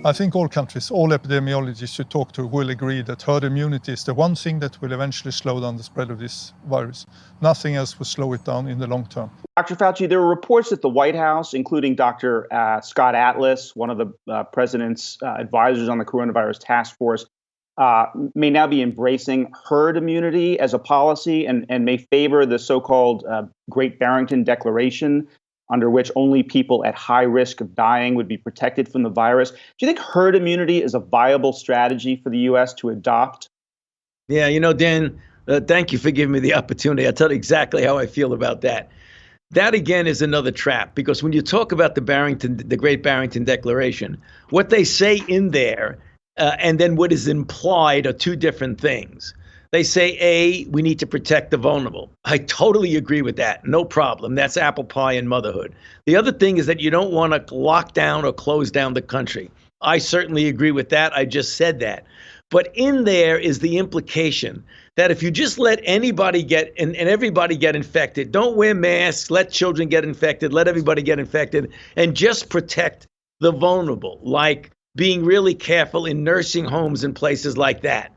I think all countries, all epidemiologists you talk to will agree that herd immunity is the one thing that will eventually slow down the spread of this virus. Nothing else will slow it down in the long term. Dr. Fauci, there were reports that the White House, including Dr. Scott Atlas, one of the president's advisors on the coronavirus task force, may now be embracing herd immunity as a policy and may favor the so-called Great Barrington Declaration, under which only people at high risk of dying would be protected from the virus. Do you think herd immunity is a viable strategy for the U.S. to adopt? Yeah, Dan, thank you for giving me the opportunity. I'll tell you exactly how I feel about that. That, again, is another trap, because when you talk about the Great Barrington Declaration, what they say in there and then what is implied are two different things. They say, A, we need to protect the vulnerable. I totally agree with that. No problem. That's apple pie and motherhood. The other thing is that you don't want to lock down or close down the country. I certainly agree with that. I just said that. But in there is the implication that if you just let anybody get and everybody get infected, don't wear masks, let children get infected, let everybody get infected, and just protect the vulnerable, like being really careful in nursing homes and places like that.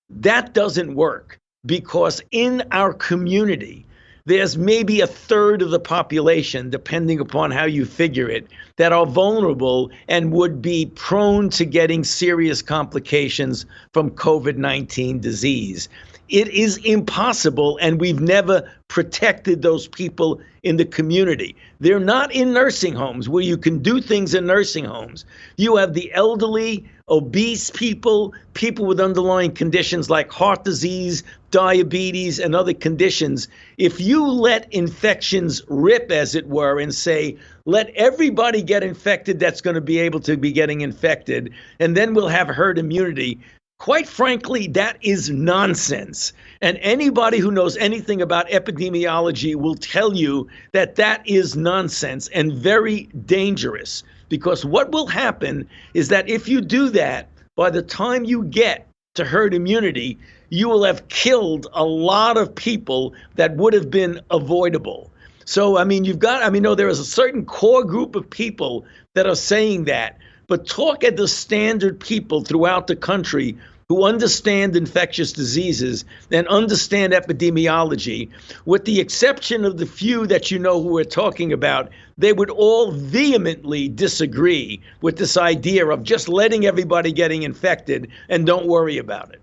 That doesn't work, because in our community, there's maybe a third of the population, depending upon how you figure it, that are vulnerable and would be prone to getting serious complications from COVID-19 disease. It is impossible, and we've never protected those people in the community. They're not in nursing homes where you can do things in nursing homes. You have the elderly, obese people, people with underlying conditions like heart disease, diabetes, and other conditions. If you let infections rip, as it were, and say, let everybody get infected that's going to be able to be getting infected, and then we'll have herd immunity, quite frankly, that is nonsense. And anybody who knows anything about epidemiology will tell you that that is nonsense and very dangerous. Because what will happen is that if you do that, by the time you get to herd immunity, you will have killed a lot of people that would have been avoidable. So, there is a certain core group of people that are saying that. But talk at the standard people throughout the country who understand infectious diseases and understand epidemiology, with the exception of the few that you know who we're talking about, they would all vehemently disagree with this idea of just letting everybody getting infected and don't worry about it.